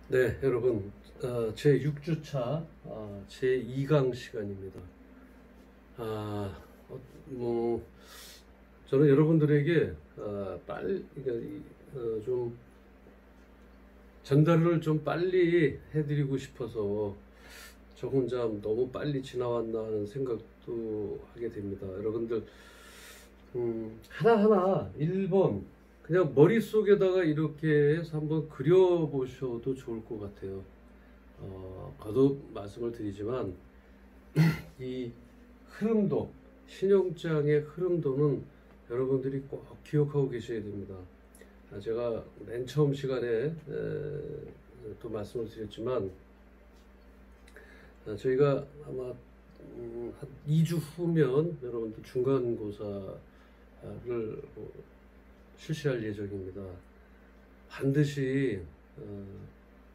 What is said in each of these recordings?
네, 여러분, 제 6주차 제 2강 시간입니다. 아, 뭐 저는 여러분들에게 빨리 그러니까 좀 전달을 좀 빨리 해드리고 싶어서 저 혼자 너무 빨리 지나왔나 하는 생각도 하게 됩니다. 여러분들 하나하나 1번 그냥 머릿속에다가 이렇게 해서 한번 그려보셔도 좋을 것 같아요. 거듭 말씀을 드리지만 이 흐름도, 신용장의 흐름도는 여러분들이 꼭 기억하고 계셔야 됩니다. 제가 맨 처음 시간에 또 말씀을 드렸지만 저희가 아마 한 2주 후면 여러분들 중간고사를 실시할 예정입니다. 반드시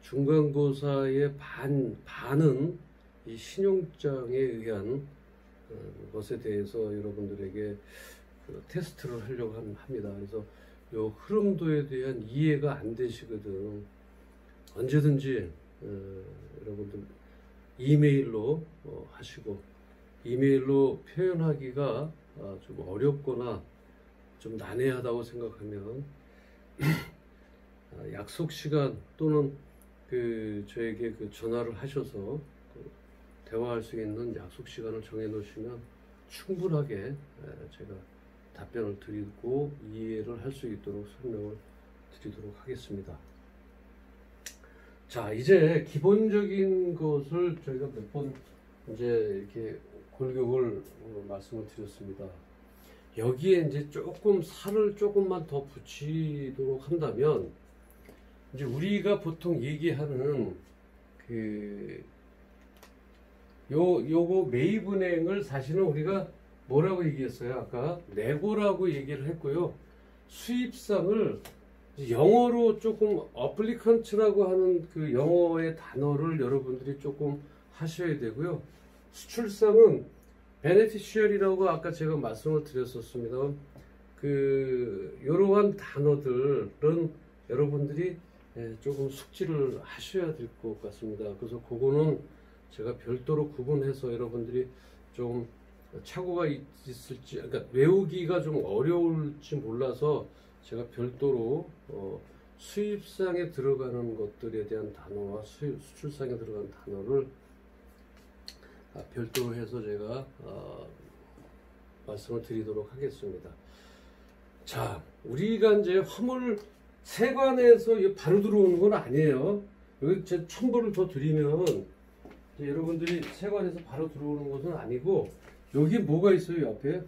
중간고사의 반은 이 신용장에 의한 것에 대해서 여러분들에게 테스트를 하려고 합니다. 그래서 이 흐름도에 대한 이해가 안 되시거든 언제든지 여러분들 이메일로 하시고, 이메일로 표현하기가 좀 어렵거나 좀 난해하다고 생각하면 약속 시간 또는 저에게 전화를 하셔서 대화할 수 있는 약속 시간을 정해 놓으시면 충분하게 제가 답변을 드리고 이해를 할 수 있도록 설명을 드리도록 하겠습니다. 자, 이제 기본적인 것을 저희가 몇 번 이제 이렇게 골격을 말씀을 드렸습니다. 여기에 이제 조금 살을 조금만 더 붙이도록 한다면, 이제 우리가 보통 얘기하는 요거 매입은행을 사실은 우리가 뭐라고 얘기했어요? 아까 내고라고 얘기를 했고요. 수입상을 영어로 조금 어플리컨트라고 하는 그 영어의 단어를 여러분들이 조금 하셔야 되고요. 수출상은 베네피시얼이라고 아까 제가 말씀을 드렸었습니다. 이러한 단어들은 여러분들이 조금 숙지를 하셔야 될 것 같습니다. 그래서 그거는 제가 별도로 구분해서 여러분들이 좀 착오가 있을지, 그러니까 외우기가 좀 어려울지 몰라서 제가 별도로 수입상에 들어가는 것들에 대한 단어와 수출상에 들어가는 단어를 별도로 해서 제가 말씀을 드리도록 하겠습니다. 자, 우리가 이제 화물 세관에서 바로 들어오는 건 아니에요. 여기 제 첨부를 더 드리면 이제 여러분들이 세관에서 바로 들어오는 것은 아니고, 여기 뭐가 있어요? 옆에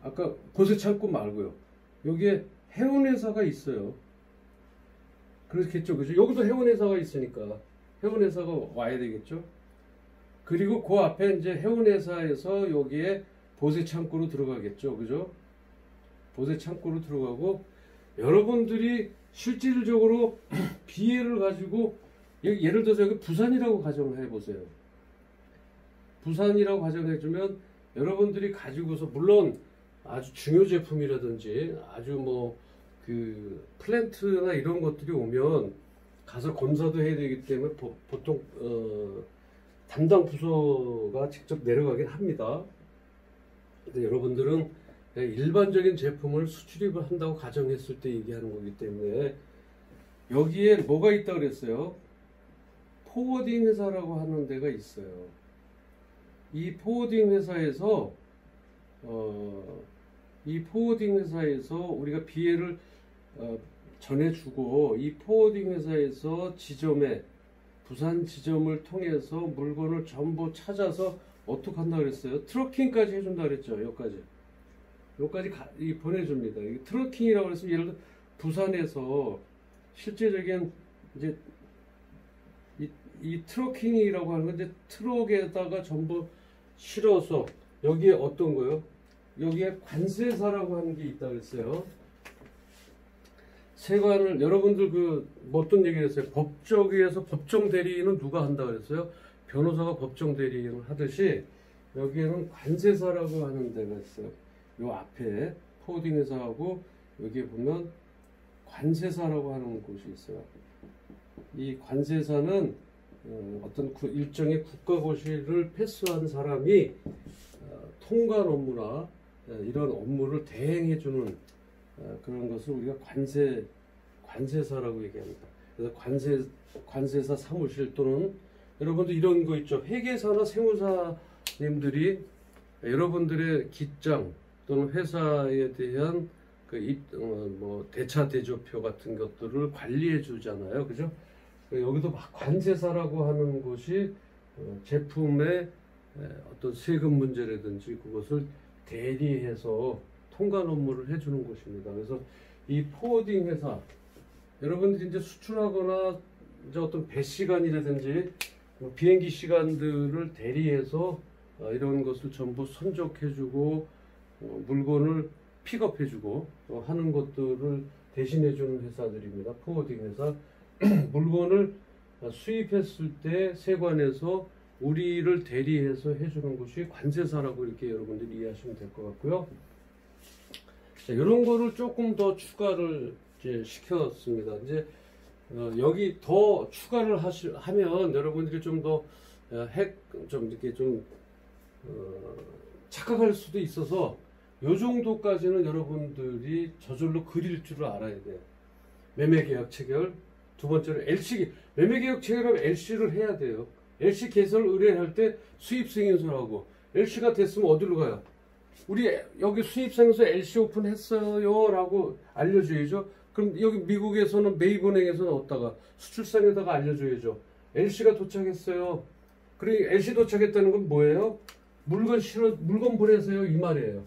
아까 보세창고 말고요, 여기에 해운회사가 있어요. 그렇겠죠, 그죠? 여기도 해운회사가 있으니까 해운회사가 와야 되겠죠. 그리고 그 앞에 이제 해운회사에서 여기에 보세창고로 들어가겠죠, 그죠? 보세창고로 들어가고, 여러분들이 실질적으로 비해를 가지고, 예를 들어서 여기 부산이라고 가정을 해보세요. 부산이라고 가정해주면 여러분들이 가지고서, 물론 아주 중요 제품이라든지 아주 플랜트나 이런 것들이 오면 가서 검사도 해야 되기 때문에 보통 담당 부서가 직접 내려가긴 합니다. 근데 여러분들은 일반적인 제품을 수출입을 한다고 가정했을 때 얘기하는 거기 때문에, 여기에 뭐가 있다 그랬어요? 포워딩 회사라고 하는 데가 있어요. 이 포워딩 회사에서 우리가 비해를 전해주고, 이 포워딩 회사에서 부산 지점을 통해서 물건을 전부 찾아서 어떻게 한다 그랬어요? 트러킹까지 해준다 그랬죠. 여기까지 보내줍니다. 트러킹이라고 해서 예를 들어 부산에서 실제적인 이제 이 트러킹이라고 하는 건 이제 트럭에다가 전부 실어서, 여기에 어떤 거요? 여기에 관세사라고 하는 게 있다 그랬어요. 세관을 여러분들 어떤 얘기를 했어요? 법조계에서 법정 대리인은 누가 한다 그랬어요? 변호사가 법정 대리인을 하듯이 여기에는 관세사라고 하는 데가 있어요. 요 앞에 포워딩 회사하고 여기에 보면 관세사라고 하는 곳이 있어요. 이 관세사는 어떤 일정의 국가고시를 패스한 사람이 통관 업무나 이런 업무를 대행해주는 그런 것을 우리가 관세사라고 얘기합니다. 그래서 관세사 사무실 또는 여러분들 이런 거 있죠. 회계사나 세무사님들이 여러분들의 기장 또는 회사에 대한 뭐 대차 대조표 같은 것들을 관리해 주잖아요. 그죠? 여기도 막 관세사라고 하는 곳이 제품의 어떤 세금 문제라든지 그것을 대리해서 통관 업무를 해주는 곳입니다. 그래서 이 포워딩 회사, 여러분들이 이제 수출하거나 이제 어떤 배 시간이라든지 비행기 시간들을 대리해서 이런 것을 전부 선적해주고 물건을 픽업해주고 하는 것들을 대신해주는 회사들입니다. 포워딩 회사. 물건을 수입했을 때 세관에서 우리를 대리해서 해주는 것이 관세사라고 이렇게 여러분들이 이해하시면 될 것 같고요. 자, 이런 거를 조금 더 추가를 이제 시켰습니다. 이제 여기 더 추가를 하면 여러분들이 좀 더 좀 이렇게 좀 착각할 수도 있어서 요 정도까지는 여러분들이 저절로 그릴 줄을 알아야 돼요. 매매계약 체결, 두 번째로 LC, 매매계약 체결하면 LC를 해야 돼요. LC 개설 의뢰할 때 수입승인서라고 LC가 됐으면 어디로 가요? 우리 여기 수입상에서 LC 오픈했어요 라고 알려줘야죠. 그럼 여기 미국에서는 매입은행에서는 어디다가 수출상에다가 알려줘야죠. LC가 도착했어요. 그리고 LC 도착했다는 건 뭐예요? 물건 보내세요 이 말이에요.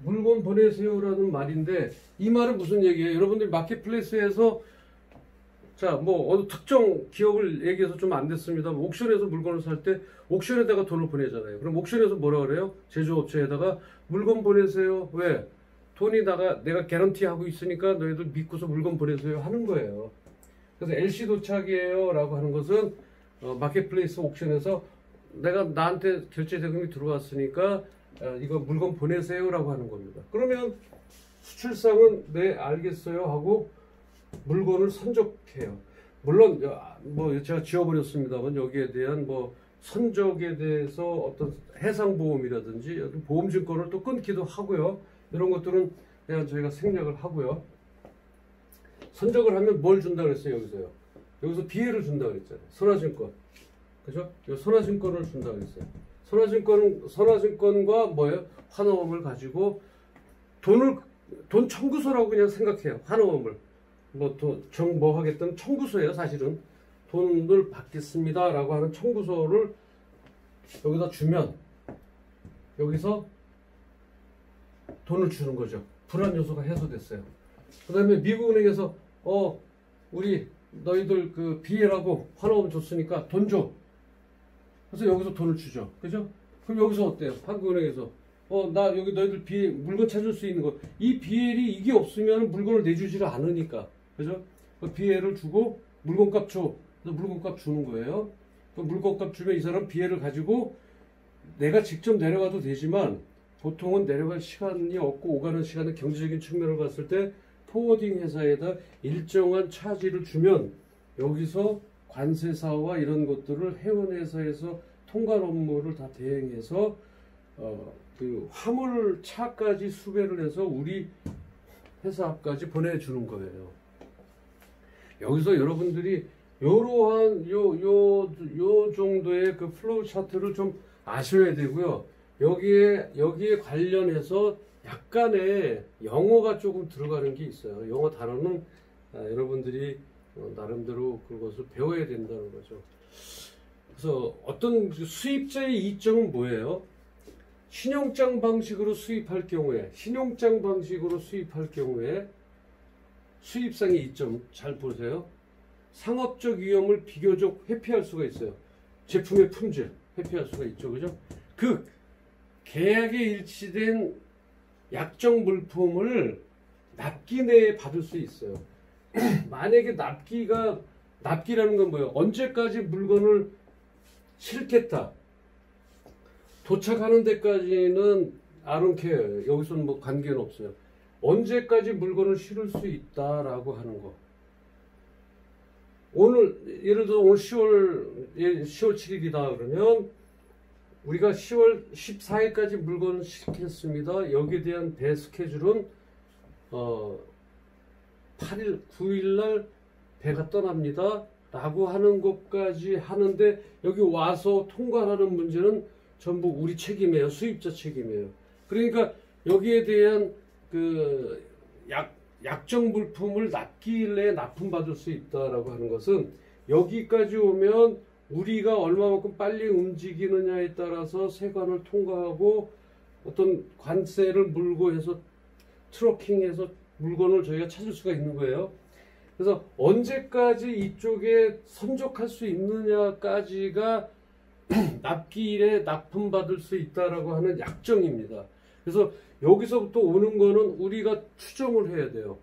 물건 보내세요라는 말인데 이 말은 무슨 얘기예요? 여러분들이 마켓플레이스에서 자, 뭐 어느 특정 기업을 얘기해서 좀 안 됐습니다. 옥션에서 물건을 살 때 옥션에다가 돈을 보내잖아요. 그럼 옥션에서 뭐라 그래요? 제조업체에다가 물건 보내세요. 왜? 돈이 내가 개런티 하고 있으니까 너희들 믿고서 물건 보내세요 하는 거예요. 그래서 LC 도착이에요 라고 하는 것은 마켓플레이스 옥션에서 내가 나한테 결제 대금이 들어왔으니까 이거 물건 보내세요 라고 하는 겁니다. 그러면 수출상은 네 알겠어요 하고 물건을 선적해요. 물론 뭐 제가 지워버렸습니다만 여기에 대한 뭐 선적에 대해서 어떤 해상보험이라든지 보험증권을 또 끊기도 하고요. 이런 것들은 그냥 저희가 생략을 하고요. 선적을 하면 뭘 준다 그랬어요 여기서요? 여기서 비회를 준다 그랬잖아요. 선화증권. 그죠? 선화증권을 준다 그랬어요. 선화증권과 뭐예요? 환호음을 가지고 돈 청구서라고 그냥 생각해요. 환호음을. 뭐 하겠든 청구서예요, 사실은. 돈을 받겠습니다. 라고 하는 청구서를 여기다 주면, 여기서 돈을 주는 거죠. 불안 요소가 해소됐어요. 그 다음에 미국은행에서, 우리, 너희들 그 비회라고 환호음 줬으니까 돈 줘. 그래서 여기서 돈을 주죠. 그죠? 그럼 여기서 어때요? 한국은행에서. 나 여기 너희들 비회, 물건 찾을 수 있는 거. 이 비회리 이게 없으면 물건을 내주지를 않으니까. 그죠? 그 비회를 주고 물건값 줘. 그래서 물건값 주는 거예요. 그 물건값 주면 이 사람 비회를 가지고 내가 직접 내려가도 되지만 보통은 내려갈 시간이 없고 오가는 시간은 경제적인 측면을 봤을 때 포워딩 회사에다 일정한 차지를 주면 여기서 관세사와 이런 것들을 해운회사에서 통관 업무를 다 대행해서 그 화물차까지 수배를 해서 우리 회사 앞까지 보내주는 거예요. 여기서 여러분들이 요러한 요 정도의 그 플로우 차트를 좀 아셔야 되고요. 여기에 관련해서 약간의 영어가 조금 들어가는 게 있어요. 영어 단어는 여러분들이 나름대로 그것을 배워야 된다는 거죠. 그래서 어떤 수입자의 이점은 뭐예요? 신용장 방식으로 수입할 경우에 수입상의 이점 잘 보세요. 상업적 위험을 비교적 회피할 수가 있어요. 제품의 품질 회피할 수가 있죠. 그죠? 그 계약에 일치된 약정 물품을 납기 내에 받을 수 있어요. 만약에 납기라는 건 뭐예요? 언제까지 물건을 실겠다. 도착하는 데까지는 I don't care. 여기서는 뭐 관계는 없어요. 언제까지 물건을 실을 수 있다라고 하는 거. 오늘 예를 들어 오늘 10월 7일이다 그러면 우리가 10월 14일까지 물건을 실겠습니다. 여기에 대한 배 스케줄은 8일, 9일 날 배가 떠납니다. 라고 하는 것까지 하는데 여기 와서 통과하는 문제는 전부 우리 책임이에요. 수입자 책임이에요. 그러니까 여기에 대한 그 약정 물품을 납기일 내에 납품받을 수 있다라고 하는 것은 여기까지 오면 우리가 얼마만큼 빨리 움직이느냐에 따라서 세관을 통과하고 어떤 관세를 물고 해서 트러킹해서 물건을 저희가 찾을 수가 있는 거예요. 그래서 언제까지 이쪽에 선적할 수 있느냐까지가 납기일에 납품받을 수 있다라고 하는 약정입니다. 그래서 여기서부터 오는 거는 우리가 추정을 해야 돼요.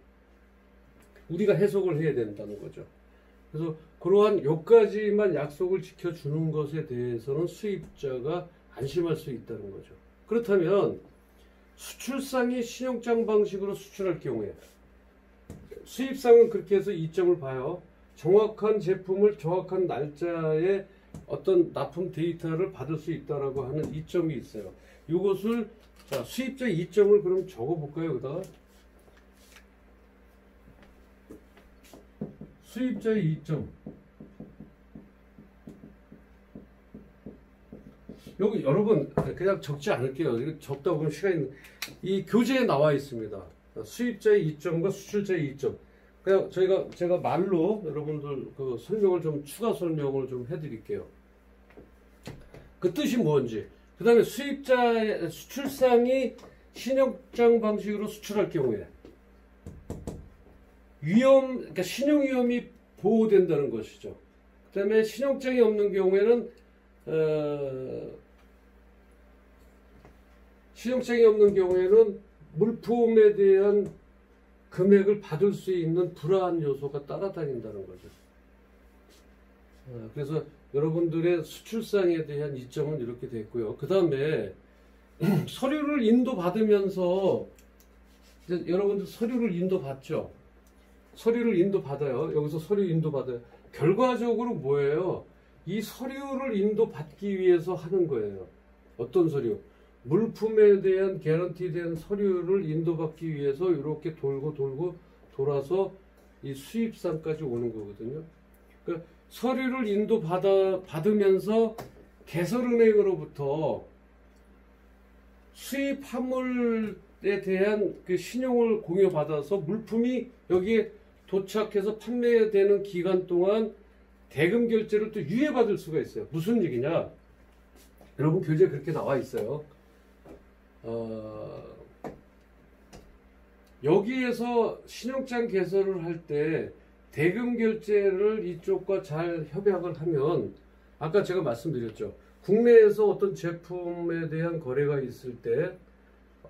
우리가 해석을 해야 된다는 거죠. 그래서 그러한 여기까지만 약속을 지켜주는 것에 대해서는 수입자가 안심할 수 있다는 거죠. 그렇다면 수출상이 신용장 방식으로 수출할 경우에 수입상은 그렇게 해서 이점을 봐요. 정확한 제품을 정확한 날짜에 어떤 납품 데이터를 받을 수 있다라고 하는 이점이 있어요. 이것을 자, 수입자 이점을 그럼 적어볼까요? 여기다가 수입자의 이점. 여기 여러분 그냥 적지 않을게요. 이거 적다 보면 시간이 이 교재에 나와 있습니다. 수입자의 이점과 수출자의 이점. 그냥 제가 말로 여러분들 그 설명을 좀 추가 설명을 좀 해드릴게요. 그 뜻이 뭔지. 그 다음에 수출상이 신용장 방식으로 수출할 경우에 그러니까 신용 위험이 보호된다는 것이죠. 그 다음에 신용장이 없는 경우에는 물품에 대한 금액을 받을 수 있는 불안 요소가 따라다닌다는 거죠. 그래서 여러분들의 수출상에 대한 이점은 이렇게 됐고요. 그 다음에 서류를 인도받으면서 이제 여러분들 서류를 인도받죠. 서류를 인도받아요. 여기서 서류 인도받아요. 결과적으로 뭐예요? 이 서류를 인도받기 위해서 하는 거예요. 어떤 서류? 물품에 대한 개런티된 서류를 인도받기 위해서 이렇게 돌고 돌아서 이 수입상까지 오는 거거든요. 그러니까 서류를 인도받으면서 개설은행으로부터 수입 화물에 대한 그 신용을 공여받아서 물품이 여기에 도착해서 판매되는 기간 동안 대금 결제를 또 유예받을 수가 있어요. 무슨 얘기냐? 여러분 교재에 그렇게 나와 있어요. 여기에서 신용장 개설을 할 때 대금 결제를 이쪽과 잘 협약을 하면 아까 제가 말씀드렸죠. 국내에서 어떤 제품에 대한 거래가 있을 때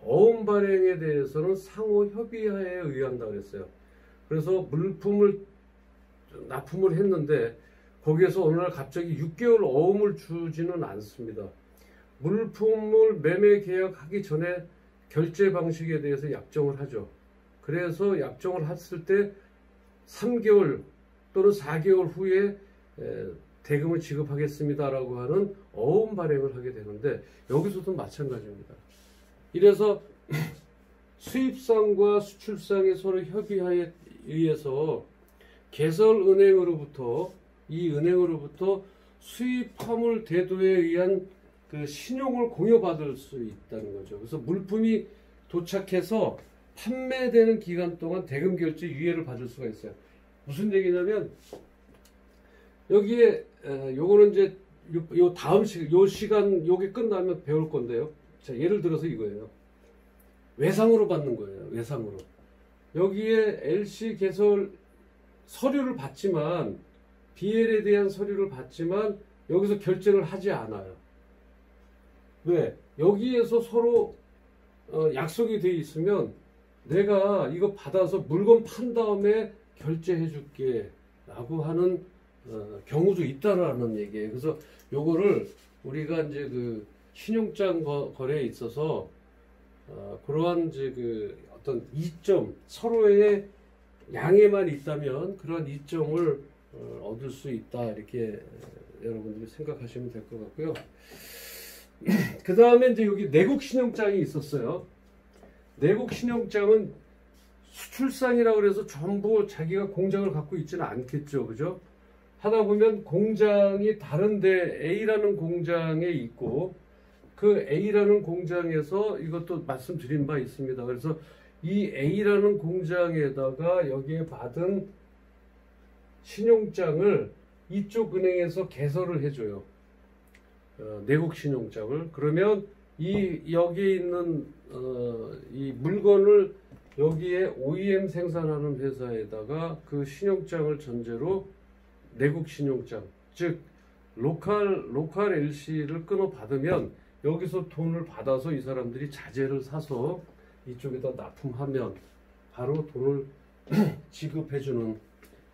어음 발행에 대해서는 상호 협의하에 의한다 그랬어요. 그래서 물품을 납품을 했는데 거기에서 어느 날 갑자기 6개월 어음을 주지는 않습니다. 물품을 매매 계약하기 전에 결제 방식에 대해서 약정을 하죠. 그래서 약정을 했을 때 3개월 또는 4개월 후에 대금을 지급하겠습니다라고 하는 어음 발행을 하게 되는데 여기서도 마찬가지입니다. 이래서 수입상과 수출상의 서로 협의하에 의해서 개설은행으로부터 이 은행으로부터 수입 화물 대도에 의한 그 신용을 공여받을 수 있다는 거죠. 그래서 물품이 도착해서 판매되는 기간 동안 대금 결제 유예를 받을 수가 있어요. 무슨 얘기냐면 여기에 요거는 이제 요 다음 시간 요게 끝나면 배울 건데요. 자, 예를 들어서 이거예요. 외상으로 받는 거예요. 외상으로. 여기에 LC 개설 서류를 받지만 BL에 대한 서류를 받지만 여기서 결제를 하지 않아요. 왜? 여기에서 서로 약속이 돼 있으면 내가 이거 받아서 물건 판 다음에 결제해 줄게 라고 하는 경우도 있다라는 얘기예요. 그래서 요거를 우리가 이제 그 신용장 거래에 있어서 그러한 이제 그 어떤 이점, 서로의 양에만 있다면 그런 이점을 얻을 수 있다, 이렇게 여러분들이 생각하시면 될 것 같고요. 그 다음에 이제 여기 내국신용장이 있었어요. 내국신용장은 수출상이라고 그래서 전부 자기가 공장을 갖고 있지는 않겠죠, 그죠? 하다 보면 공장이 다른데 A라는 공장에 있고, 그 A라는 공장에서 이것도 말씀드린 바 있습니다. 그래서 이 A라는 공장에다가 여기에 받은 신용장을 이쪽 은행에서 개설을 해줘요. 내국 신용장을. 그러면 여기에 있는 이 물건을 여기에 OEM 생산하는 회사에다가 그 신용장을 전제로 내국 신용장, 즉 로컬 LC를 끊어 받으면 여기서 돈을 받아서 이 사람들이 자재를 사서 이쪽에다 납품하면 바로 돈을 지급해주는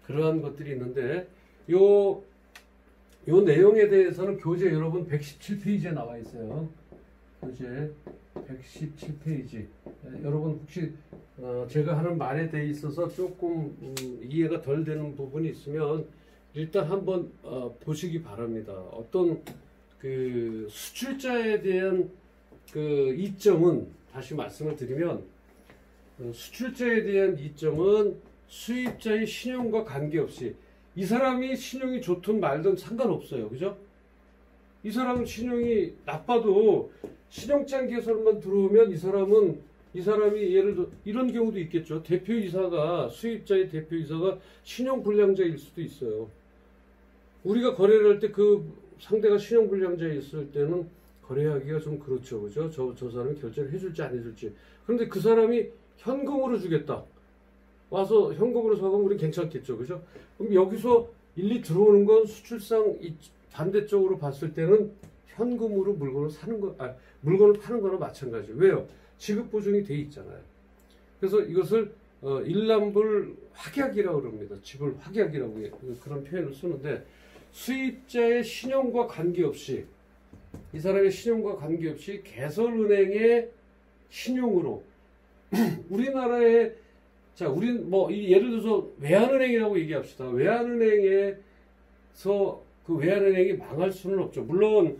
그러한 것들이 있는데, 요 내용에 대해서는 교재 여러분 117페이지에 나와 있어요. 교재 117페이지. 여러분 혹시 제가 하는 말에 대해 있어서 조금 이해가 덜 되는 부분이 있으면 일단 한번 보시기 바랍니다. 어떤 그 수출자에 대한 그 이점은, 다시 말씀을 드리면 수출자에 대한 이점은 수입자의 신용과 관계없이, 이 사람이 신용이 좋든 말든 상관없어요. 그죠? 이 사람은 신용이 나빠도 신용장 개설만 들어오면 이 사람이 예를 들어 이런 경우도 있겠죠. 수입자의 대표이사가 신용불량자일 수도 있어요. 우리가 거래를 할 때 그 상대가 신용불량자였을 때는 거래하기가 좀 그렇죠. 그죠? 저 사람이 결제를 해줄지 안 해줄지. 그런데 그 사람이 현금으로 주겠다. 와서 현금으로 사가면 우린 괜찮겠죠. 그죠? 그럼 여기서 일리 들어오는 건 수출상 반대쪽으로 봤을 때는 현금으로 물건을 파는 거나 마찬가지예요. 왜요? 지급 보증이 돼 있잖아요. 그래서 이것을 일람불 확약이라고 그럽니다. 지불 확약이라고 그런 표현을 쓰는데, 수입자의 신용과 관계없이, 이 사람의 신용과 관계없이 개설은행의 신용으로 우리나라에, 자, 우린 예를 들어서 외환은행이라고 얘기합시다. 외환은행에서 그 외환은행이 망할 수는 없죠. 물론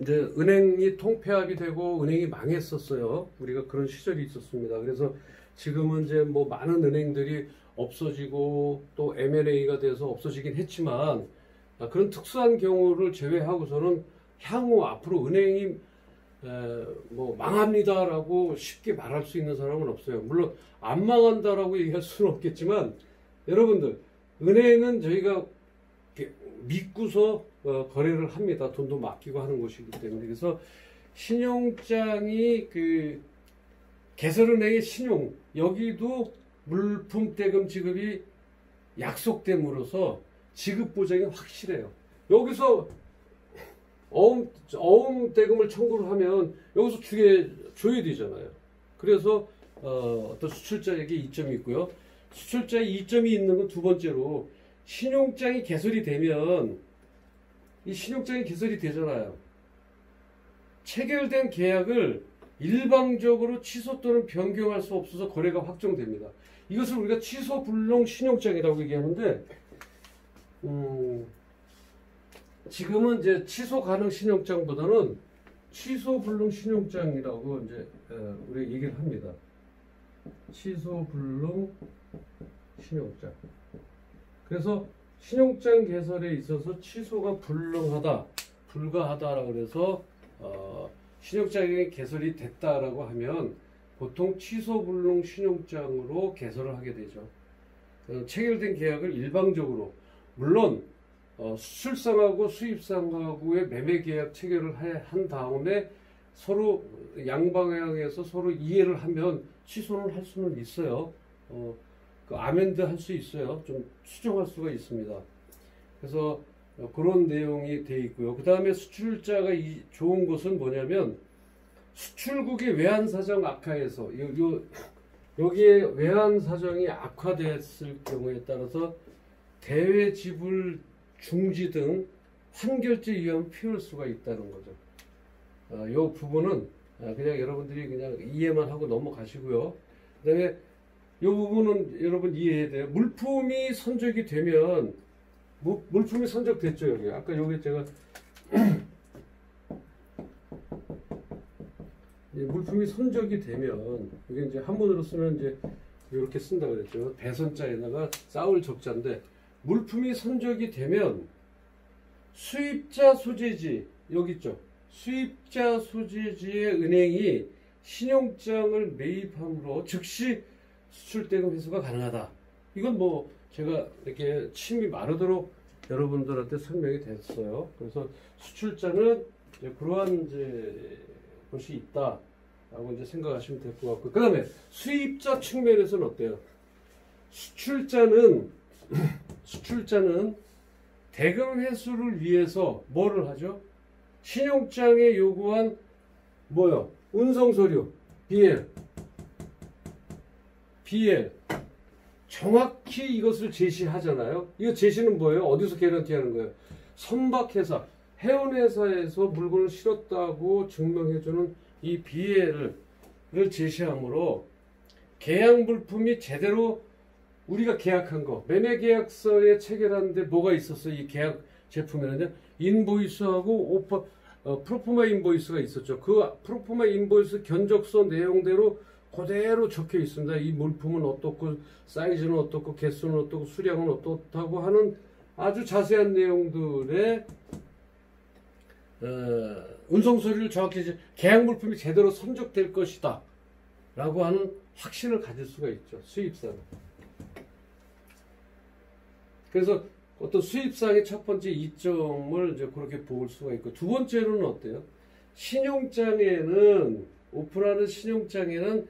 이제 은행이 통폐합이 되고 은행이 망했었어요. 우리가 그런 시절이 있었습니다. 그래서 지금은 이제 많은 은행들이 없어지고 또 M&A가 돼서 없어지긴 했지만, 그런 특수한 경우를 제외하고서는 향후 앞으로 은행이 망합니다라고 쉽게 말할 수 있는 사람은 없어요. 물론 안 망한다라고 얘기할 수는 없겠지만, 여러분들 은행은 저희가 믿고서 거래를 합니다. 돈도 맡기고 하는 곳이기 때문에. 그래서 신용장이 개설은행의 신용, 여기도 물품대금 지급이 약속됨으로써 지급 보장이 확실해요. 여기서 어음대금을 청구를 하면 여기서 줘야 되잖아요. 그래서 어떤 수출자에게 이점이 있고요. 수출자의 이점이 있는 건 두 번째로, 신용장이 개설이 되면, 이 신용장이 개설이 되잖아요. 체결된 계약을 일방적으로 취소 또는 변경할 수 없어서 거래가 확정됩니다. 이것을 우리가 취소불능 신용장이라고 얘기하는데, 지금은 이제 취소 가능 신용장보다는 취소불능 신용장이라고 이제 우리가 얘기를 합니다. 취소불능 신용장. 그래서 신용장 개설에 있어서 취소가 불가하다라고 그래서 신용장이 개설이 됐다라고 하면 보통 취소불능 신용장으로 개설을 하게 되죠. 체결된 계약을 일방적으로, 물론 수출상하고 수입상하고의 매매 계약 체결을 한 다음에 서로 양방향에서 서로 이해를 하면 취소를 할 수는 있어요. 아멘드 할 수 있어요. 좀 수정할 수가 있습니다. 그래서 그런 내용이 돼 있고요. 그 다음에 수출자가 좋은 것은 뭐냐면, 수출국의 외환 사정 악화에서 여기에 외환 사정이 악화됐을 경우에 따라서 대외 지불 중지 등 환결제 위험을 피울 수가 있다는 거죠. 이 부분은 그냥 여러분들이 그냥 이해만 하고 넘어가시고요. 그다음에 이 부분은 여러분 이해해야 돼요. 물품이 선적이 되면 물품이 선적됐죠. 여기 아까 여기 제가 물품이 선적이 되면 이게 이제 한문으로 쓰면 이제 이렇게 쓴다고 그랬죠. 배선자에다가 싸울 적자인데 물품이 선적이 되면 수입자 소재지 여기 있죠. 수입자 소재지의 은행이 신용장을 매입함으로 즉시 수출대금 회수가 가능하다. 이건 뭐 제가 이렇게 침이 마르도록 여러분들한테 설명이 됐어요. 그래서 수출자는 이제 그러한 이제 것이 있다라고 이제 생각하시면 될 것 같고, 그 다음에 수입자 측면에서는 어때요? 수출자는 대금 회수를 위해서 뭐를 하죠? 신용장에 요구한 뭐요? 운송서류, BL 정확히 이것을 제시하잖아요. 이거 제시는 뭐예요? 어디서 개런티하는 거예요? 선박회사, 해운회사에서 물건을 실었다고 증명해주는 이 BL을 제시함으로 계약 물품이 제대로 우리가 계약한 거, 매매계약서에 체결하는데 뭐가 있었어요? 이 계약 제품에는요, 인보이스하고 프로포마 인보이스가 있었죠. 그 프로포마 인보이스 견적서 내용대로 그대로 적혀 있습니다. 이 물품은 어떻고, 사이즈는 어떻고, 개수는 어떻고, 수량은 어떻다고 하는 아주 자세한 내용들의 운송서류를 정확히 계약 물품이 제대로 선적될 것이다 라고 하는 확신을 가질 수가 있죠. 수입사는. 그래서 어떤 수입상의 첫 번째 이점을 이제 그렇게 볼 수가 있고, 두 번째로는 어때요? 신용장에는, 오픈하는 신용장에는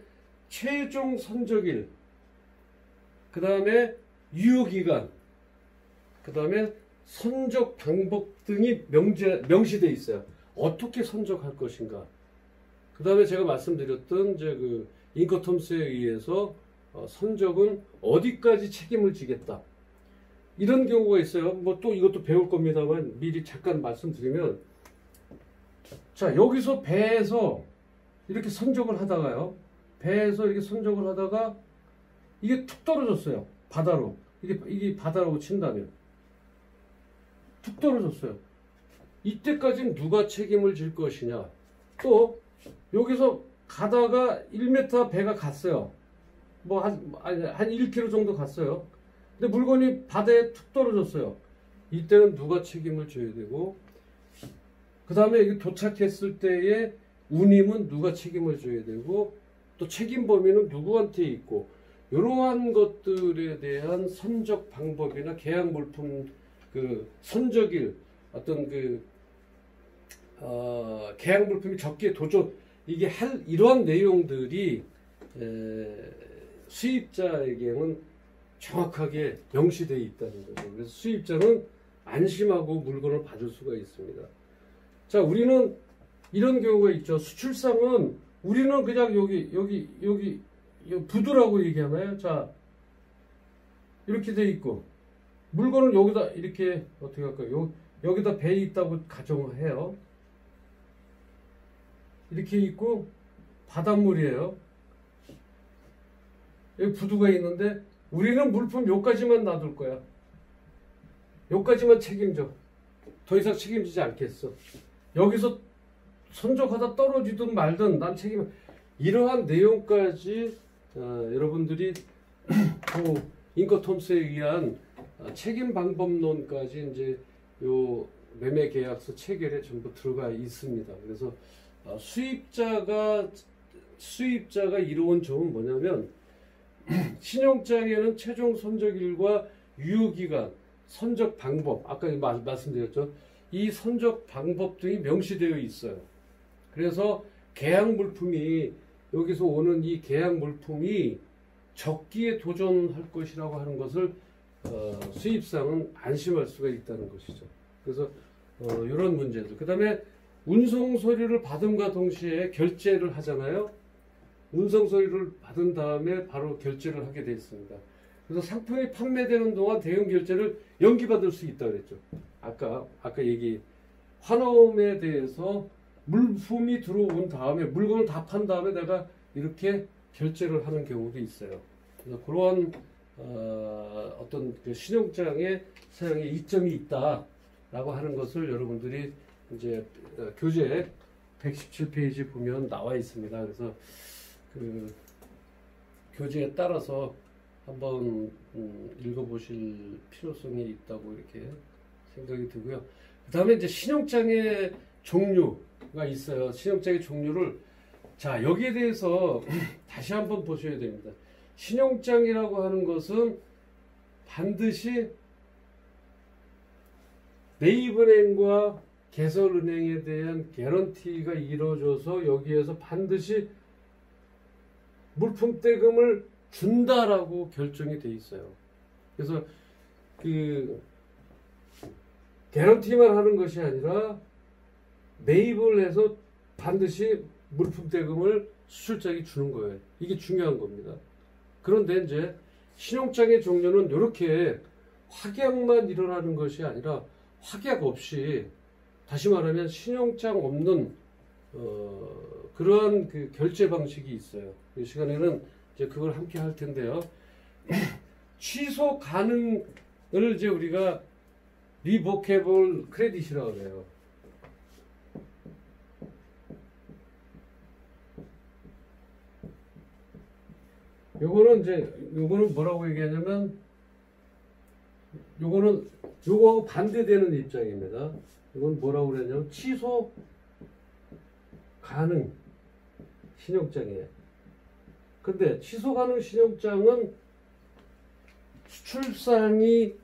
최종 선적일, 그 다음에 유효기간, 그 다음에 선적 방법 등이 명시되어 있어요. 어떻게 선적할 것인가. 그 다음에 제가 말씀드렸던 이제 그 인커텀스에 의해서 선적은 어디까지 책임을 지겠다. 이런 경우가 있어요. 뭐 또 이것도 배울 겁니다만 미리 잠깐 말씀드리면, 자, 여기서 배에서 이렇게 선적을 하다가요. 배에서 이렇게 선적을 하다가 이게 툭 떨어졌어요. 바다로. 이게 바다라고 친다면. 툭 떨어졌어요. 이때까지는 누가 책임을 질 것이냐. 또 여기서 가다가 1m 배가 갔어요. 뭐 한 1km 정도 갔어요. 근데 물건이 바다에 툭 떨어졌어요. 이때는 누가 책임을 져야 되고, 그 다음에 도착했을 때의 운임은 누가 책임을 져야 되고, 또 책임 범위는 누구한테 있고, 이러한 것들에 대한 선적 방법이나 계약 물품 그 선적일 어떤 그 계약 물품이 적기에 도전, 이게 할 이러한 내용들이 수입자에게는 정확하게 명시되어 있다는 거죠. 그래서 수입자는 안심하고 물건을 받을 수가 있습니다. 자, 우리는 이런 경우가 있죠. 수출상은 우리는 그냥 여기 부두라고 얘기하나요? 자, 이렇게 돼 있고, 물건을 여기다 이렇게 어떻게 할까요? 여기다 배 있다고 가정해요. 이렇게 있고 바닷물이에요. 여기 부두가 있는데 우리는 물품 요까지만 놔둘 거야. 요까지만 책임져. 더 이상 책임지지 않겠어. 여기서 선적하다 떨어지든 말든 난 책임. 이러한 내용까지 여러분들이 인커텀스에 의한 책임 방법론까지 이제 요 매매 계약서 체결에 전부 들어가 있습니다. 그래서 수입자가 이루은 점은 뭐냐면, 신용장에는 최종 선적일과 유효기간, 선적 방법, 아까 말씀드렸죠. 이 선적 방법 등이 명시되어 있어요. 그래서 계약 물품이, 여기서 오는 이 계약 물품이 적기에 도전할 것이라고 하는 것을 수입상은 안심할 수가 있다는 것이죠. 그래서 이런 문제들. 그 다음에 운송 서류를 받음과 동시에 결제를 하잖아요. 운송 서류를 받은 다음에 바로 결제를 하게 되어 있습니다. 그래서 상품이 판매되는 동안 대응 결제를 연기받을 수 있다고 그랬죠. 아까 환원에 대해서 물품이 들어온 다음에 물건을 다 판 다음에 내가 이렇게 결제를 하는 경우도 있어요. 그래서 그러한 어떤 그 신용장의 사용에 이점이 있다라고 하는 것을 여러분들이 이제 교재 117페이지 보면 나와 있습니다. 그래서 그 교재에 따라서 한번 읽어보실 필요성이 있다고 이렇게 생각이 들고요. 그 다음에 이제 신용장의 종류가 있어요. 신용장의 종류를 자 여기에 대해서 다시 한번 보셔야 됩니다. 신용장이라고 하는 것은 반드시 매입은행과 개설은행에 대한 개런티가 이루어져서 여기에서 반드시 물품 대금을 준다라고 결정이 돼 있어요. 그래서 그 개런티만 하는 것이 아니라 매입을 해서 반드시 물품 대금을 수출장이 주는 거예요. 이게 중요한 겁니다. 그런데 이제 신용장의 종류는 이렇게 확약만 일어나는 것이 아니라 확약 없이 다시 말하면 신용장 없는 그러한 그 결제 방식이 있어요. 이 시간에는 이제 그걸 함께 할 텐데요. 취소 가능을 이제 우리가 리보케이블 크레딧이라고 해요. 요거는 뭐라고 얘기하냐면 요거하고 반대되는 입장입니다. 이건 뭐라고 그러냐면 취소 가능 신용장이에요. 근데 취소 가능 신용장은 수출상이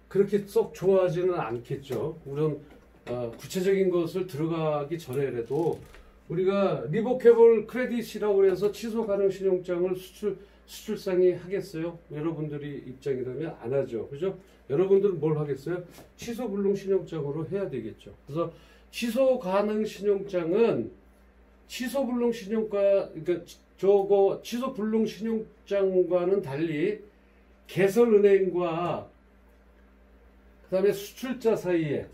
그렇게 썩 좋아하지는 않겠죠. 우선 구체적인 것을 들어가기 전에라도 우리가 리보케이블 크레딧이라고 해서 취소 가능 신용장을 수출상이 하겠어요? 여러분들이 입장이라면 안 하죠. 그죠? 여러분들은 뭘 하겠어요? 취소 불능 신용장으로 해야 되겠죠. 그래서 취소 가능 신용장은 취소 불능 신용가, 그러니까 취소 불능 신용장과는 달리 개설은행과 그 다음에 수출자 사이에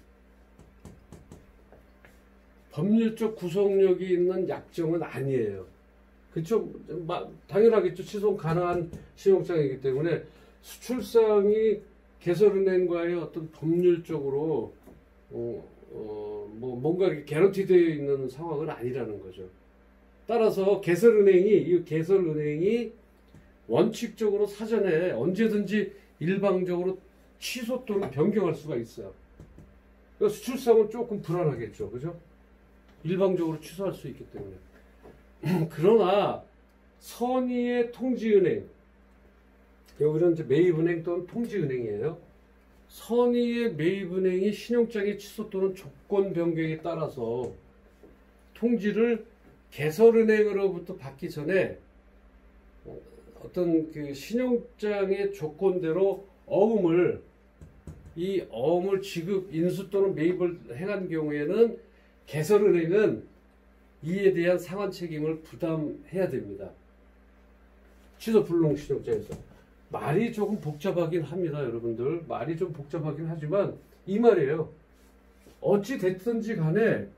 법률적 구속력이 있는 약정은 아니에요. 그렇죠? 당연하겠죠. 취소 가능한 신용장이기 때문에 수출상이 개설은행과의 어떤 법률적으로 뭔가 이렇게 개런티되어 있는 상황은 아니라는 거죠. 따라서 개설은행이 원칙적으로 사전에 언제든지 일방적으로 취소 또는 변경할 수가 있어요. 그러니까 수출상은 조금 불안하겠죠. 그죠? 일방적으로 취소할 수 있기 때문에. 그러나 선의의 통지은행, 여기는 이제 매입은행 또는 통지은행이에요. 선의의 매입은행이 신용장의 취소 또는 조건 변경에 따라서 통지를 개설은행으로부터 받기 전에 어떤 그 신용장의 조건대로 이 어음을 지급, 인수 또는 매입을 행한 경우에는 개설은행은 이에 대한 상환 책임을 부담해야 됩니다. 취소 불능 신용장에서. 말이 조금 복잡하긴 합니다, 여러분들. 말이 좀 복잡하긴 하지만 이 말이에요. 어찌 됐든지 간에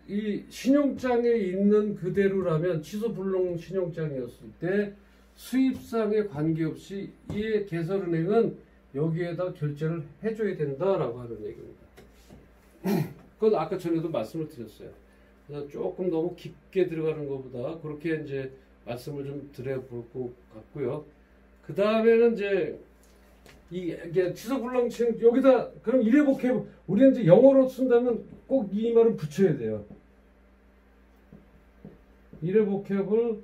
이 신용장에 있는 그대로라면 취소 불능 신용장이었을 때 수입상에 관계없이 이 개설은행은 여기에다 결제를 해줘야 된다라고 하는 얘기입니다. 그건 아까 전에도 말씀을 드렸어요. 그래서 조금 너무 깊게 들어가는 것보다 그렇게 이제 말씀을 좀 드려볼 것 같고요. 그 다음에는 이제 이게 취소 불능 신용 여기다 그럼 이레보케이블 우리는 이제 영어로 쓴다면 꼭 이 말은 붙여야 돼요. 이레보케이블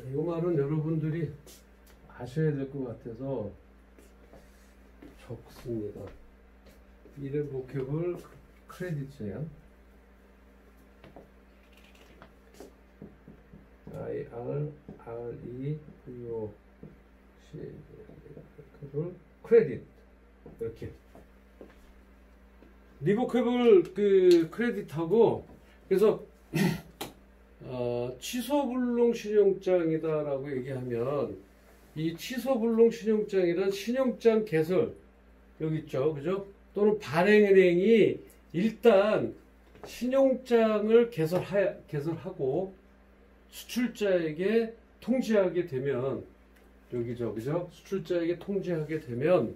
이 말은 여러분들이 아셔야 될 것 같아서 적습니다. 이레보케이블 크레딧이에요. 크레딧 이렇게 리보케이블 그 크레딧하고 그래서 취소 불능 신용장이다라고 얘기하면 이 취소 불능 신용장이란 신용장 개설 여기 있죠, 그죠? 또는 발행은행이 일단 신용장을 개설하고 수출자에게 통지하게 되면 그죠? 수출자에게 통지하게 되면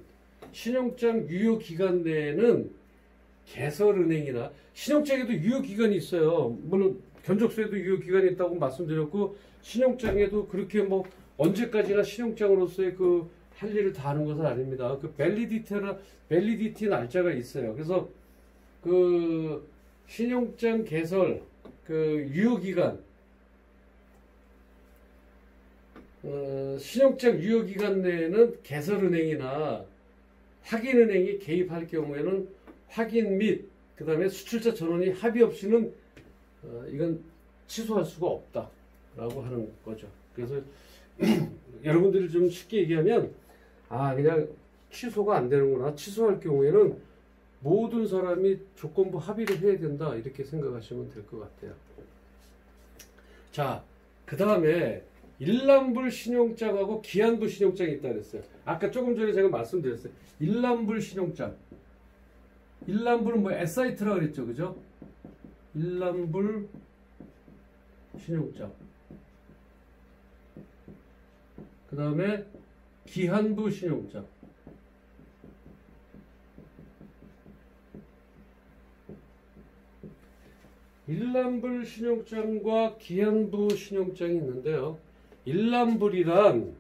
신용장 유효 기간 내에는 개설은행이나 신용장에도 유효 기간이 있어요. 물론 견적서에도 유효 기간이 있다고 말씀드렸고 신용장에도 그렇게 뭐 언제까지나 신용장으로서의 그 할 일을 다 하는 것은 아닙니다. 그 밸리디티 날짜가 있어요. 그래서 그 신용장 개설 그 유효 기간 신용장 유효 기간 내에는 개설은행이나 확인은행이 개입할 경우에는 확인 및 그 다음에 수출자 전원이 합의 없이는 이건 취소할 수가 없다라고 하는 거죠. 그래서 여러분들이 좀 쉽게 얘기하면 그냥 취소가 안 되는구나. 취소할 경우에는 모든 사람이 조건부 합의를 해야 된다 이렇게 생각하시면 될 것 같아요. 자, 그 다음에 일람불 신용장하고 기한부 신용장이 있다 그랬어요. 아까 조금 전에 제가 말씀드렸어요. 일람불 신용장. 일람불은 뭐 에사이트라 그랬죠, 그죠? 일람불 신용장. 그 다음에 기한부 신용장. 일람불 신용장과 기한부 신용장이 있는데요. 일람불이란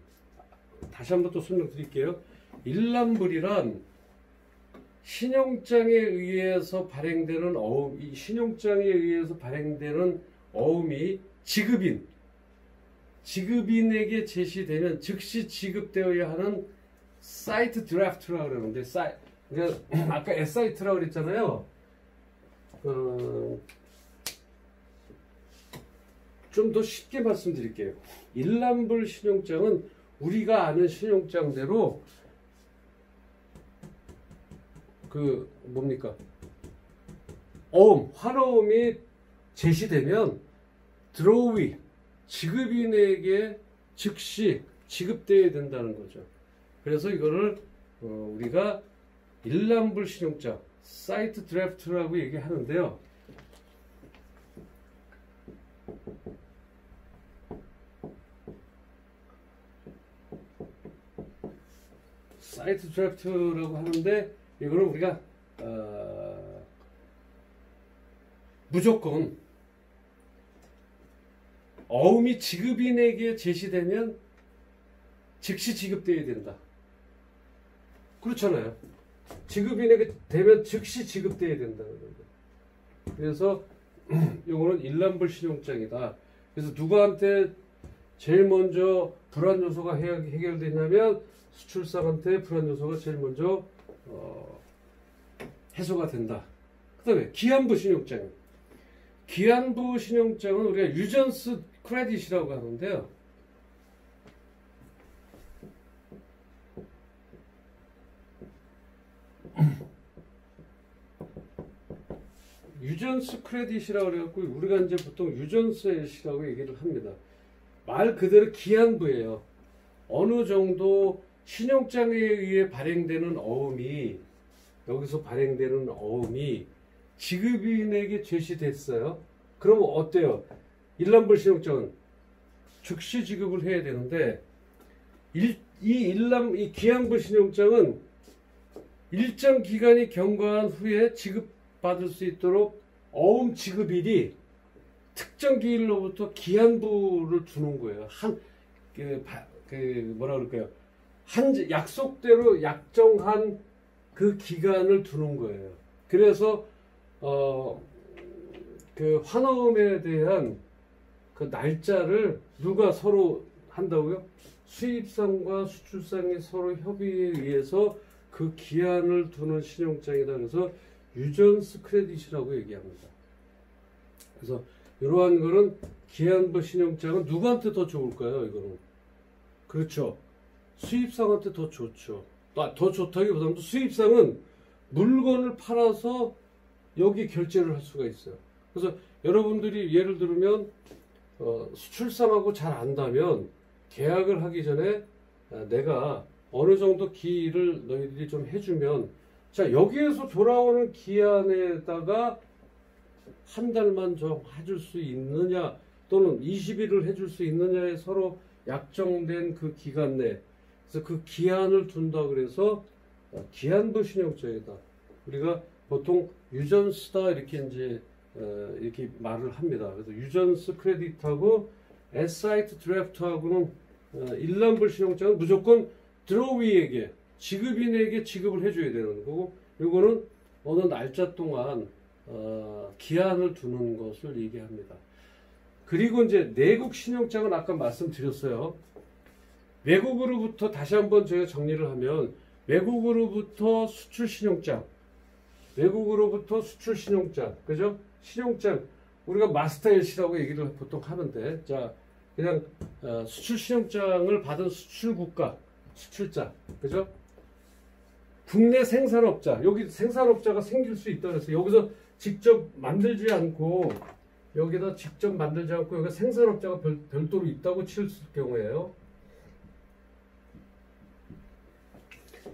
다시 한번 또 설명드릴게요. 일람불이란 신용장에 의해서 발행되는 이 신용장에 의해서 발행되는 어음이 지급인에게 제시되면 즉시 지급되어야 하는 사이트 드래프트라고 그러는데 그러니까 아까 에사이트라고 그랬잖아요. 좀 더 쉽게 말씀드릴게요. 일람불 신용장은 우리가 아는 신용장대로 그 뭡니까? 환어음이 제시되면 드로위 지급인에게 즉시 지급되어야 된다는 거죠. 그래서 이거를 우리가 일람불 신용장 사이트 드래프트라고 얘기하는데요. 사이트 드래프트라고 하는데 이거는 우리가 무조건 어음이 지급인에게 제시되면 즉시 지급되어야 된다. 그렇잖아요. 지급인에게 되면 즉시 지급되어야 된다는 거죠. 그래서 이거는 일람불 신용장이다. 그래서 누구한테 제일 먼저 불안 요소가 해결되냐면 수출상한테 불안 요소가 제일 먼저 해소가 된다. 그 다음에 기한부 신용장. 기한부 신용장은 우리가 유전스 크레딧이라고 하는데요. 유전스 크레딧이라고 그래갖고 우리가 이제 보통 유전스이라고 얘기를 합니다. 말 그대로 기한부예요. 어느 정도 신용장에 의해 발행되는 어음이 여기서 발행되는 어음이 지급인에게 제시됐어요. 그러면 어때요? 일람불 신용장은 즉시 지급을 해야 되는데 이 기한부 신용장은 일정 기간이 경과한 후에 지급받을 수 있도록 어음 지급일이 특정 기일로부터 기한부를 두는 거예요. 뭐라 그럴까요? 약속대로 약정한 그 기간을 두는 거예요. 그래서 그 환어음에 대한 그 날짜를 누가 서로 한다고요? 수입상과 수출상이 서로 협의에 의해서 그 기한을 두는 신용장이다. 그래서 유전스 크레딧이라고 얘기합니다. 그래서 이러한 거는 기한부 신용장은 누구한테 더 좋을까요? 이거는 그렇죠. 수입상한테 더 좋죠. 더 좋다기보다는 수입상은 물건을 팔아서 여기 결제를 할 수가 있어요. 그래서 여러분들이 예를 들면 수출상하고 잘 안다면 계약을 하기 전에 내가 어느 정도 기일을 너희들이 좀 해주면 자, 여기에서 돌아오는 기한에다가 한 달만 좀 해줄 수 있느냐 또는 20일을 해줄 수 있느냐에 서로 약정된 그 기간 내, 그래서 그 기한을 둔다 그래서 기한도 신용장이다. 우리가 보통 유전스다 이렇게 이제 이렇게 말을 합니다. 그래서 유전스 크레딧하고 에사이트 드래프트하고는 일람불 신용장은 무조건 드로위에게 지급인에게 지급을 해줘야 되는 거고, 이거는 어느 날짜 동안 기한을 두는 것을 얘기합니다. 그리고 이제 내국 신용장은 아까 말씀드렸어요. 외국으로부터 다시 한번 저희가 정리를 하면 외국으로부터 수출 신용장, 외국으로부터 수출 신용장, 그죠? 신용장 우리가 마스터 LC라고 얘기를 보통 하는데, 자 그냥 수출 신용장을 받은 수출 국가, 수출자, 그죠? 국내 생산업자, 여기 생산업자가 생길 수 있다 그래서 여기서 직접 만들지 않고 여기다 직접 만들지 않고 여기 생산업자가 별도로 있다고 칠 경우에요.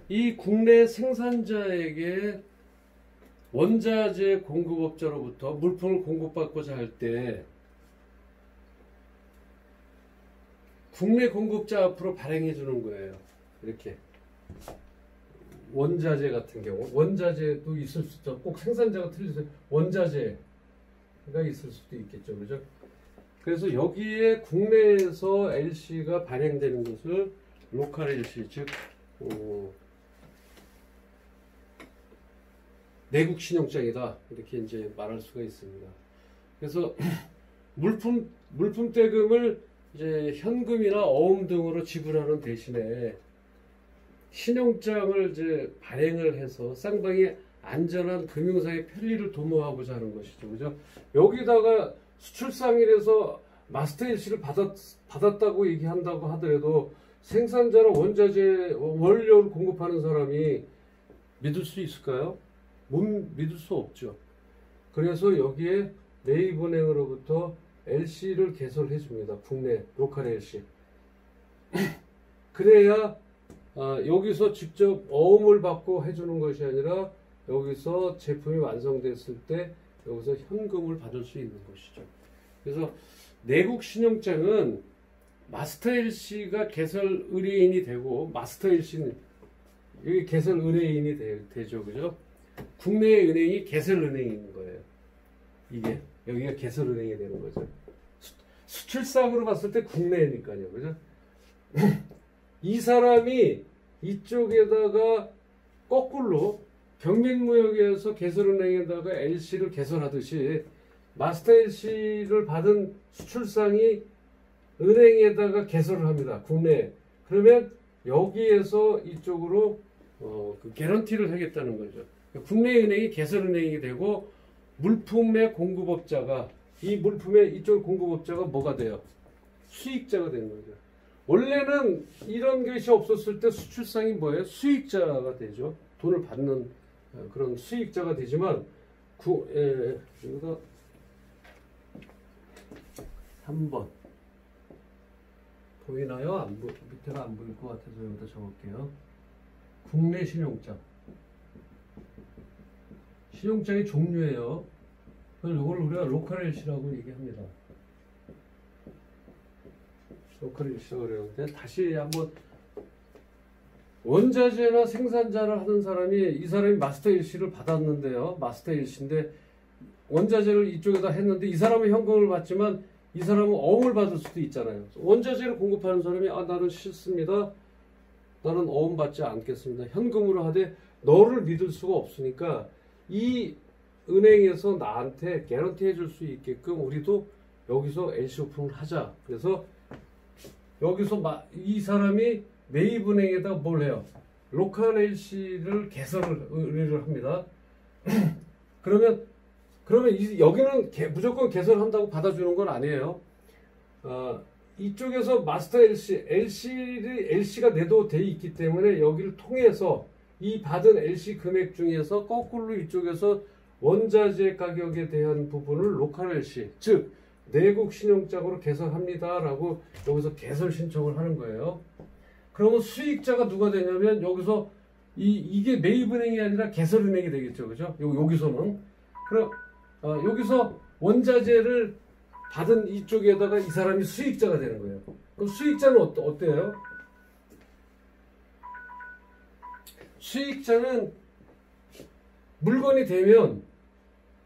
이 국내 생산자에게 원자재 공급업자로부터 물품을 공급받고자 할 때 국내 공급자 앞으로 발행해 주는 거예요. 이렇게 원자재 같은 경우, 원자재도 있을 수도 있고 꼭 생산자가 틀려서 원자재가 있을 수도 있겠죠, 그죠? 그래서 여기에 국내에서 LC가 발행되는 것을 로컬 LC, 즉 내국 신용장이다 이렇게 이제 말할 수가 있습니다. 그래서 물품 대금을 이제 현금이나 어음 등으로 지불하는 대신에 신용장을 이제 발행을 해서 쌍방이 안전한 금융상의 편리를 도모하고자 하는 것이죠, 그죠? 여기다가 수출상일에서 마스터 LC를 받았다고 얘기한다고 하더라도 생산자나 원자재 원료를 공급하는 사람이 믿을 수 있을까요? 못 믿을 수 없죠. 그래서 여기에 매입은행으로부터 LC를 개설해 줍니다. 국내 로컬 LC. 그래야 여기서 직접 어음을 받고 해주는 것이 아니라 여기서 제품이 완성됐을 때 여기서 현금을 받을 수 있는 것이죠. 그래서 내국 신용장은 마스터 LC가 개설 의뢰인이 되고, 마스터 LC는 여기 개설 의뢰인이 되죠, 그죠? 국내 은행이 개설 은행인 거예요. 이게 여기가 개설 은행이 되는 거죠. 수출상으로 봤을 때 국내니까요, 그죠? 이 사람이 이쪽에다가 거꾸로 경민무역에서 개설은행에다가 LC를 개설하듯이 마스터 LC를 받은 수출상이 은행에다가 개설을 합니다. 국내에. 그러면 여기에서 이쪽으로 그 개런티를 하겠다는 거죠. 국내 은행이 개설은행이 되고 물품의 공급업자가, 이 물품의 이쪽 공급업자가 뭐가 돼요? 수익자가 되는 거죠. 원래는 이런 것이 없었을 때 수출상이 뭐예요? 수익자가 되죠. 돈을 받는 그런 수익자가 되지만 여기다 3번 보이나요? 밑에가 안 보일 것 같아서 여기다 적을게요. 국내 신용장. 신용장의 종류예요. 그래서 이걸 우리가 로컬 LC라고 얘기합니다. 로컬 LC라고 그러는데, 다시 한번 원자재나 생산자를 하는 사람이, 이 사람이 마스터 LC를 받았는데요. 마스터 LC인데 원자재를 이쪽에다 했는데 이 사람은 현금을 받지만 이 사람은 어음을 받을 수도 있잖아요. 원자재를 공급하는 사람이 나는 싫습니다. 나는 어음 받지 않겠습니다. 현금으로 하되 너를 믿을 수가 없으니까 이 은행에서 나한테 개런티 해줄 수 있게끔 우리도 여기서 LC 오픈을 하자. 그래서 여기서 이 사람이 매입은행에다 뭘 해요? 로컬 LC를 개설을 합니다. 그러면 여기는 무조건 개설한다고 받아주는 건 아니에요. 이쪽에서 마스터 LC가 내도돼 있기 때문에 여기를 통해서 이 받은 LC 금액 중에서 거꾸로 이쪽에서 원자재 가격에 대한 부분을 로컬 LC, 즉 내국 신용장으로 개설합니다라고 여기서 개설 신청을 하는 거예요. 그러면 수익자가 누가 되냐면 여기서 이게 매입은행이 아니라 개설은행이 되겠죠, 그죠? 여기서는 그럼 여기서 원자재를 받은 이쪽에다가 이 사람이 수익자가 되는 거예요. 그럼 수익자는 어때요? 수익자는 물건이 되면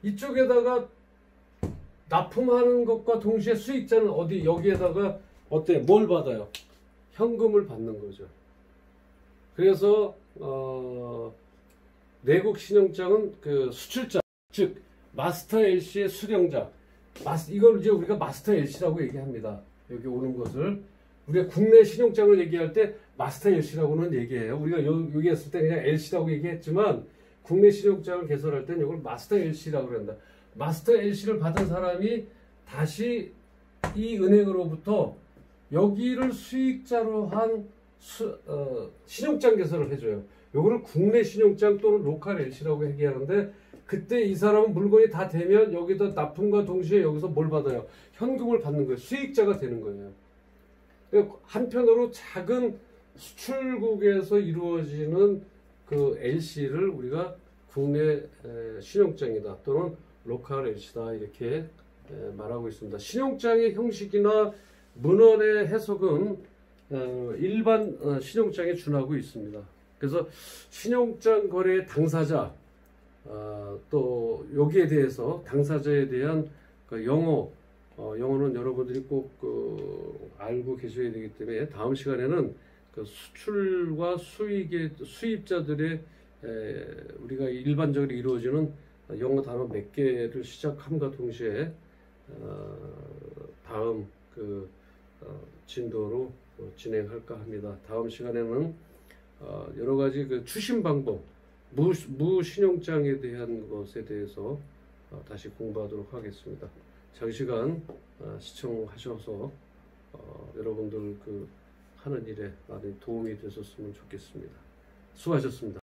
이쪽에다가 납품하는 것과 동시에 수익자는 여기에다가 뭘 받아요? 현금을 받는 거죠. 그래서 내국 신용장은 그 수출자, 즉 마스터 LC의 수령자, 이걸 이제 우리가 마스터 LC라고 얘기합니다. 여기 오는 것을 우리가 국내 신용장을 얘기할 때 마스터 LC라고는 얘기해요. 우리가 여기 했을 때 그냥 LC라고 얘기했지만 국내 신용장을 개설할 때는 이걸 마스터 LC라고 한다. 마스터 LC를 받은 사람이 다시 이 은행으로부터 여기를 수익자로 한 신용장 개설을 해줘요. 요거를 국내 신용장 또는 로컬 LC라고 얘기하는데, 그때 이 사람은 물건이 다 되면 여기다 납품과 동시에 여기서 뭘 받아요? 현금을 받는 거예요. 수익자가 되는 거예요. 한편으로 작은 수출국에서 이루어지는 그 LC를 우리가 국내 신용장이다 또는 로컬 LC다 이렇게 말하고 있습니다. 신용장의 형식이나 문헌의 해석은 일반 신용장에 준하고 있습니다. 그래서 신용장 거래의 당사자, 또 여기에 대해서 당사자에 대한 그 영어는 여러분들이 꼭 알고 계셔야 되기 때문에 다음 시간에는 그 수출과 수입자들의 우리가 일반적으로 이루어지는 영어 단어 몇 개를 시작함과 동시에 다음 진도로 진행할까 합니다. 다음 시간에는 여러 가지 그 추심 방법, 무신용장에 대한 것에 대해서 다시 공부하도록 하겠습니다. 장시간 시청하셔서 여러분들 하는 일에 많이 도움이 되셨으면 좋겠습니다. 수고하셨습니다.